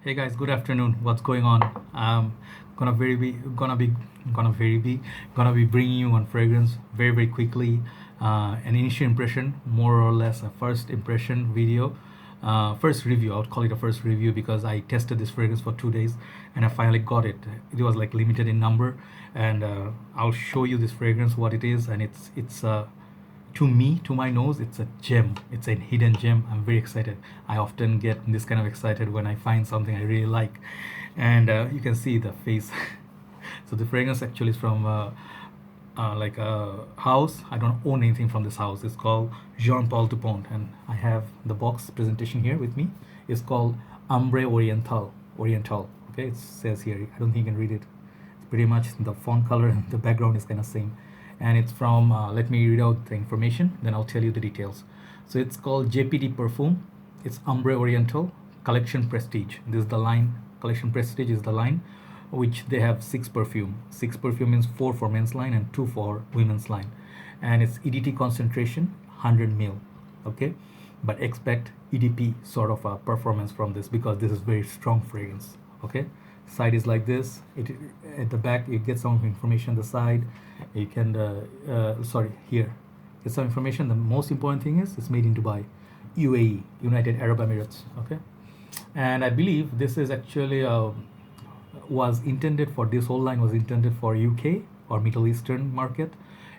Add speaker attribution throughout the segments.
Speaker 1: Hey guys, good afternoon. What's going on? Gonna very be gonna be gonna very be gonna be bringing you one fragrance very quickly. An initial impression, more or less a first impression video, first review. I would call it a first review because I tested this fragrance for 2 days and I finally got it. It was like limited in number, and I'll show you this fragrance what it is, and it's to me, to my nose, it's a gem. It's a hidden gem. I'm very excited. I often get this kind of excited when I find something I really like, and you can see the face. So the fragrance actually is from like a house. I don't own anything from this house. It's called Jean Paul Dupont, and I have the box presentation here with me. It's called Ambre Orientale. Oriental. Okay, it says here. I don't think you can read it. It's pretty much the font color and the background is kind of same, and it's from let me read out the information, then I'll tell you the details. So it's called JPD perfume. It's Ambre Oriental Collection Prestige. This is the line. Collection Prestige is the line, which they have six perfume means four for men's line and two for women's line, and it's EDT concentration 100 mil. Okay, but expect EDP sort of a performance from this because this is very strong fragrance. Okay, side is like this. It at the back you get some information on the side. You can sorry, here get some information. The most important thing is it's made in Dubai, UAE, United Arab Emirates. Okay, and I believe this is actually was intended for, this whole line was intended for UK or Middle Eastern market,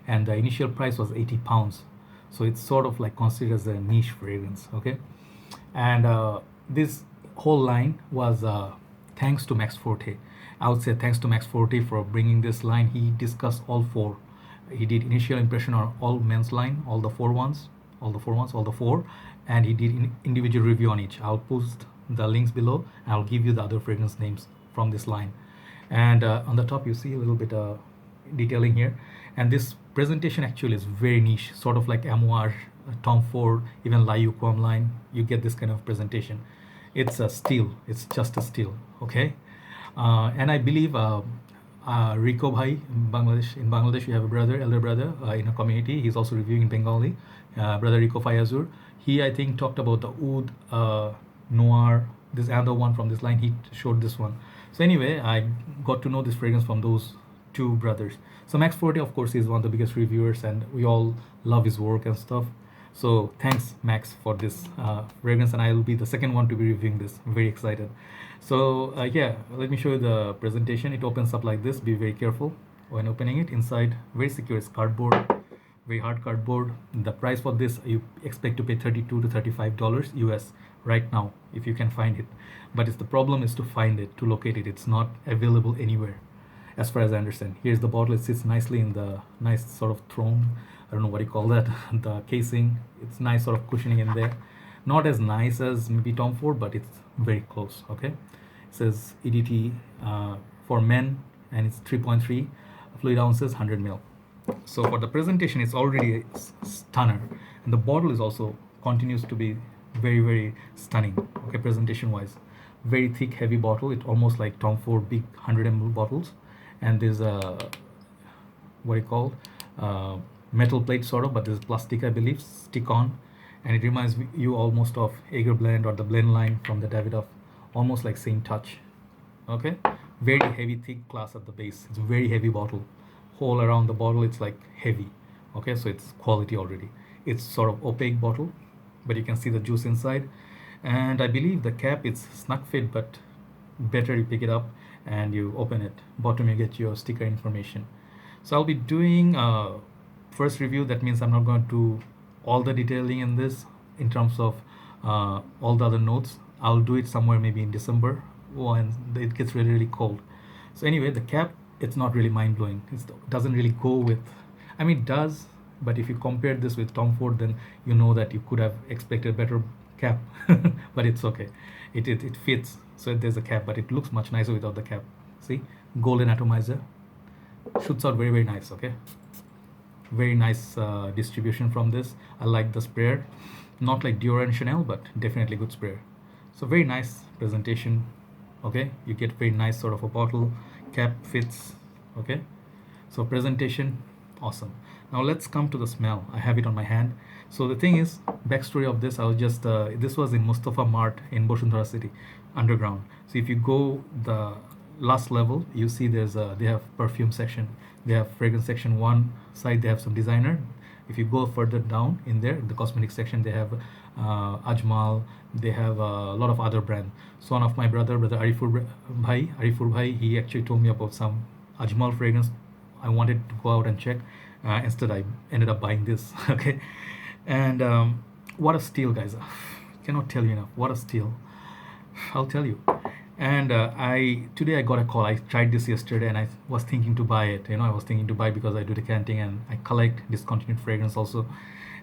Speaker 1: and the initial price was 80 pounds. So it's sort of like considered as a niche fragrance. Okay, and this whole line was thanks to Max Forte. I would say thanks to Max Forte for bringing this line. He discussed all four. He did initial impression on all men's line, all the four, and he did individual review on each. I'll post the links below. I'll give you the other fragrance names from this line. And on the top you see a little bit detailing here. And this presentation actually is very niche, sort of like Amouage, Tom Ford, even La Yuquam line. You get this kind of presentation. It's a steal. It's just a steal. Okay, and I believe Rico Bhai in Bangladesh, you have a brother, elder brother in a community. He's also reviewing in Bengali. Brother Rico Fayazur. He, I think, talked about the Oud Noir. This other one from this line. He showed this one. So anyway, I got to know this fragrance from those two brothers. So Max Forte, of course, is one of the biggest reviewers, and we all love his work and stuff. So thanks, Max, for this fragrance, and I will be the second one to be reviewing this. I'm very excited. So yeah, let me show you the presentation. It opens up like this. Be very careful when opening it. Inside, very secure. It's cardboard, very hard cardboard. The price for this, you expect to pay $32 to $35 US right now if you can find it. But it's, the problem is to find it, to locate it. It's not available anywhere, as far as I understand. Here's the bottle. It sits nicely in the nice sort of throne. I don't know what you call that. The casing. It's nice sort of cushioning in there. Not as nice as maybe Tom Ford, but it's very close. Okay. It says EDT for men, and it's 3.3 fluid ounces, 100 ml. So for the presentation, it's already a stunner, and the bottle is also continues to be very stunning. Okay, presentation wise, very thick, heavy bottle. It's almost like Tom Ford big 100 ml bottles, and there's a what you call metal plate sort of, but this is plastic, I believe, stick on, and it reminds you almost of Agar Blend or the Blend line from the Davidoff, almost like same touch. Okay, very heavy, thick glass at the base. It's a very heavy bottle. Whole around the bottle, it's like heavy. Okay, so it's quality already. It's sort of opaque bottle, but you can see the juice inside, and I believe the cap is snug fit, but better you pick it up and you open it. Bottom you get your sticker information. So I'll be doing first review. That means I'm not going to do all the detailing in this in terms of all the other notes. I'll do it somewhere maybe in December when it gets really cold. So anyway, the cap, it's not really mind-blowing. It doesn't really go with, I mean it does, but if you compare this with Tom Ford, then you know that you could have expected a better cap. But it's okay, it fits. So there's a cap, but it looks much nicer without the cap. See, golden atomizer, shoots out very nice. Okay, very nice distribution from this. I like the sprayer, not like Dior and Chanel, but definitely good sprayer. So very nice presentation. Okay, you get very nice sort of a bottle, cap fits. Okay, so presentation awesome. Now let's come to the smell. I have it on my hand. So the thing is, backstory of this, I was just this was in Mustafa Mart in Bosundhara City. underground. So if you go the last level, you see they have perfume section, they have fragrance section. One side they have some designer. If you go further down in there, the cosmetic section, they have Ajmal, they have a lot of other brand. So one of my brother Arifur Bhai, he actually told me about some Ajmal fragrance. I wanted to go out and check. Instead, I ended up buying this. Okay, and what a steal, guys! Cannot tell you enough. What a steal! I'll tell you. And I today I got a call. I tried this yesterday, and I was thinking to buy it. I was thinking to buy because I do decanting and I collect discontinued fragrance also.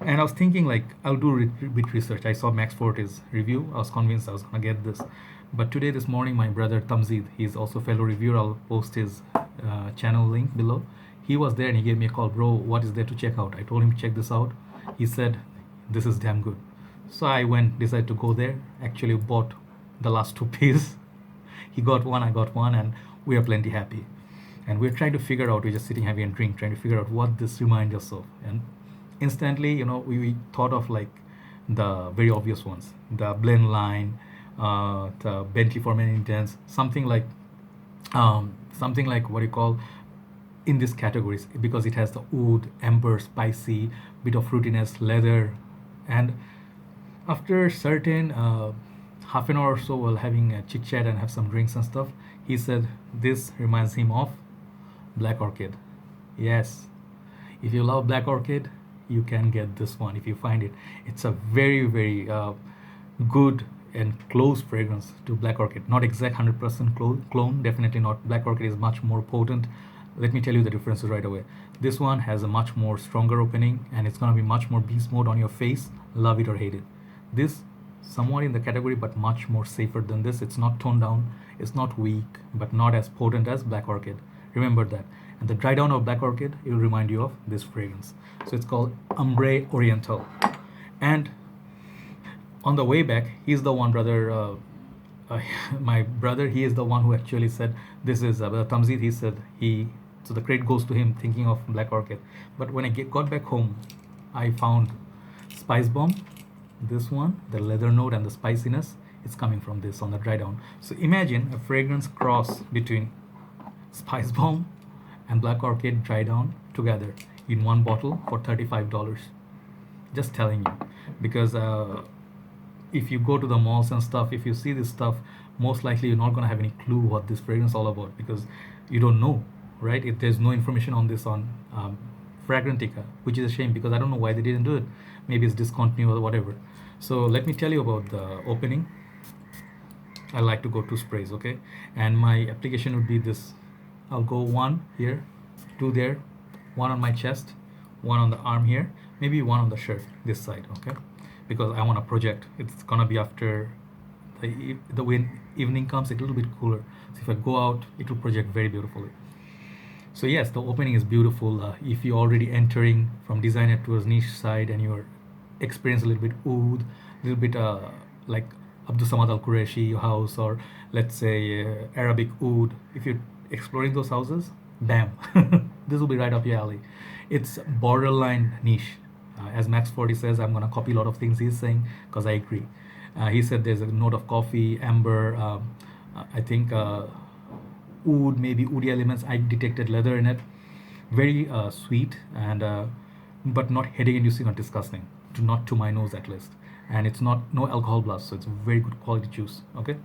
Speaker 1: And I was thinking like I'll do a bit research. I saw Max Forte's review. I was convinced I was gonna get this. But today, this morning, my brother Tamzid, he's also a fellow reviewer. I'll post his channel link below. He was there and he gave me a call. Bro, what is there to check out? I told him check this out. He said this is damn good. So I decided to go there. Actually bought the last two pieces. He got one, I got one, and we are plenty happy. And we're trying to figure out, we're just sitting having a drink, trying to figure out what this reminds us of. And instantly, we thought of like the very obvious ones, the blend line, the Bentley for many intents, something like what you call in these categories, because it has the wood, amber, spicy, bit of fruitiness, leather. And after certain half an hour or so while having a chit chat and have some drinks and stuff, he said this reminds him of black orchid. Yes, if you love black orchid, you can get this one if you find it. It's a very, very good and close fragrance to black orchid. Not exact 100% clone, definitely not. Black orchid is much more potent. Let me tell you the differences right away. This one has a much more stronger opening, and it's gonna be much more beast mode on your face. Love it or hate it. This somewhat in the category, but much more safer than this. It's not toned down, it's not weak, but not as potent as black orchid. Remember that. And the dry down of black orchid, it will remind you of this fragrance. So it's called Ambre Orientale. And on the way back, he's the one my brother, he is the one who actually said this is Tamzid. He said so the credit goes to him, thinking of black orchid. But when I got back home, I found Spicebomb. This one, the leather note and the spiciness, is coming from this on the dry down. So imagine a fragrance cross between Spicebomb and black orchid dry down together in one bottle for $35. Just telling you, because if you go to the malls and stuff, if you see this stuff, most likely you're not going to have any clue what this fragrance is all about, because you don't know, right? If there's no information on this on Fragrantica, which is a shame, because I don't know why they didn't do it. Maybe it's discontinued or whatever. So let me tell you about the opening. I like to go 2 sprays, okay? And my application would be this. I'll go 1 here, 2 there, 1 on my chest, 1 on the arm here, maybe 1 on the shirt, this side, okay? Because I want to project. It's gonna be after the evening comes, a little bit cooler. So if I go out, it will project very beautifully. So yes, the opening is beautiful. If you're already entering from designer towards niche side and you're experience a little bit oud, a little bit like Abdul Samad Al Qureshi house, or let's say Arabic oud, if you're exploring those houses, bam, this will be right up your alley. It's borderline niche. As Max Forte says, I'm gonna copy a lot of things he's saying because I agree. He said there's a note of coffee, amber, I think oud, maybe woody elements. I detected leather in it. Very sweet and but not headache inducing or disgusting. Not to my nose at least. And it's no alcohol blast, so it's very good quality juice. Okay,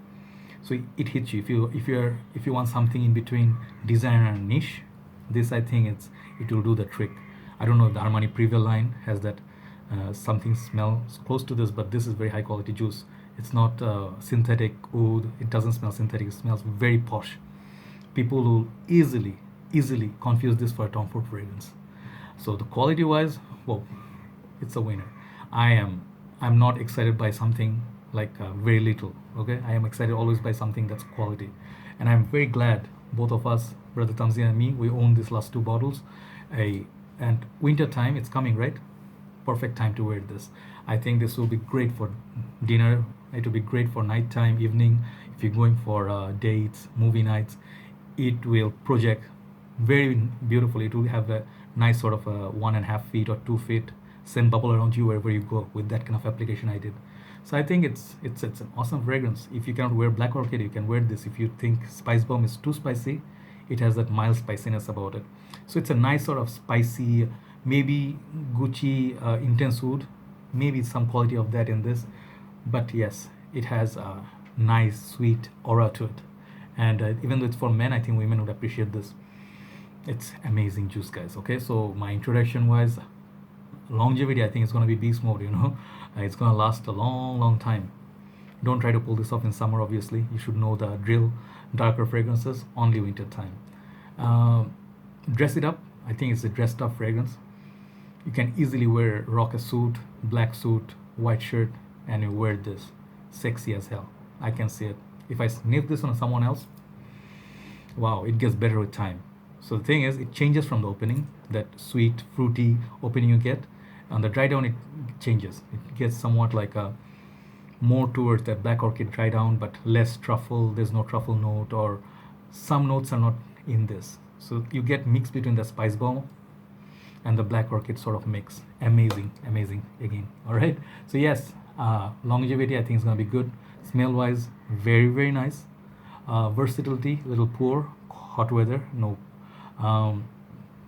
Speaker 1: so it hits you if you want something in between designer and niche. This, I think it will do the trick. I don't know if the Armani Prevail line has that something smells close to this, but this is very high quality juice. It's not synthetic oud. It doesn't smell synthetic. It smells very posh. People will easily confuse this for a Tom Ford fragrance. So the quality wise, well, it's a winner. I'm not excited by something like very little. Okay, I am excited always by something that's quality, and I'm very glad both of us, brother Tamzid and me, we own these last 2 bottles. And winter time, it's coming, right? Perfect time to wear this. I think this will be great for dinner. It will be great for nighttime, evening. If you're going for dates, movie nights, it will project very beautifully. It will have a nice sort of 1.5 feet or 2 feet scent bubble around you wherever you go with that kind of application I did. So I think it's an awesome fragrance. If you cannot wear black orchid, you can wear this. If you think Spicebomb is too spicy, it has that mild spiciness about it. So it's a nice sort of spicy, maybe Gucci intense wood, maybe some quality of that in this, but yes, it has a nice sweet aura to it. And even though it's for men, I think women would appreciate this. It's amazing juice, guys. Okay, so my introduction was longevity. I think it's gonna be beast mode. It's gonna last a long time. Don't try to pull this off in summer. Obviously, you should know the drill. Darker fragrances only winter time. Dress it up. I think it's a dressed up fragrance. You can easily rock a suit, black suit, white shirt, and you wear this. Sexy as hell. I can see it. If I sniff this on someone else, wow, it gets better with time. So the thing is, it changes from the opening, that sweet, fruity opening you get. On the dry down, it changes. It gets somewhat like a more towards that black orchid dry down, but less truffle. There's no truffle note, or some notes are not in this. So you get mix between the Spicebomb and the black orchid sort of mix. Amazing again. All right. So yes, longevity I think is gonna be good. Smell wise, very nice. Versatility, little poor. Hot weather, no.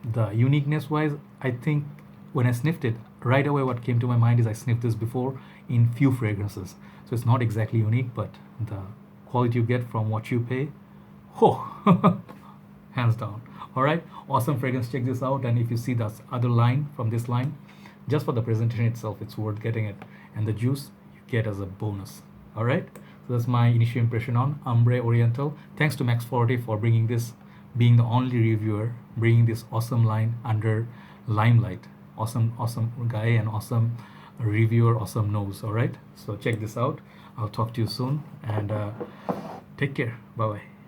Speaker 1: The uniqueness wise, I think when I sniffed it, right away what came to my mind is I sniffed this before in few fragrances. So it's not exactly unique, but the quality you get from what you pay, oh, hands down. All right, awesome fragrance. Check this out. And if you see this other line from this line, just for the presentation itself, it's worth getting it. And the juice you get as a bonus. All right, so that's my initial impression on Ambre Orientale. Thanks to Max Forte for bringing this, being the only reviewer bringing this awesome line under limelight. Awesome guy and awesome reviewer, awesome nose. All right, so check this out. I'll talk to you soon, and take care. Bye bye.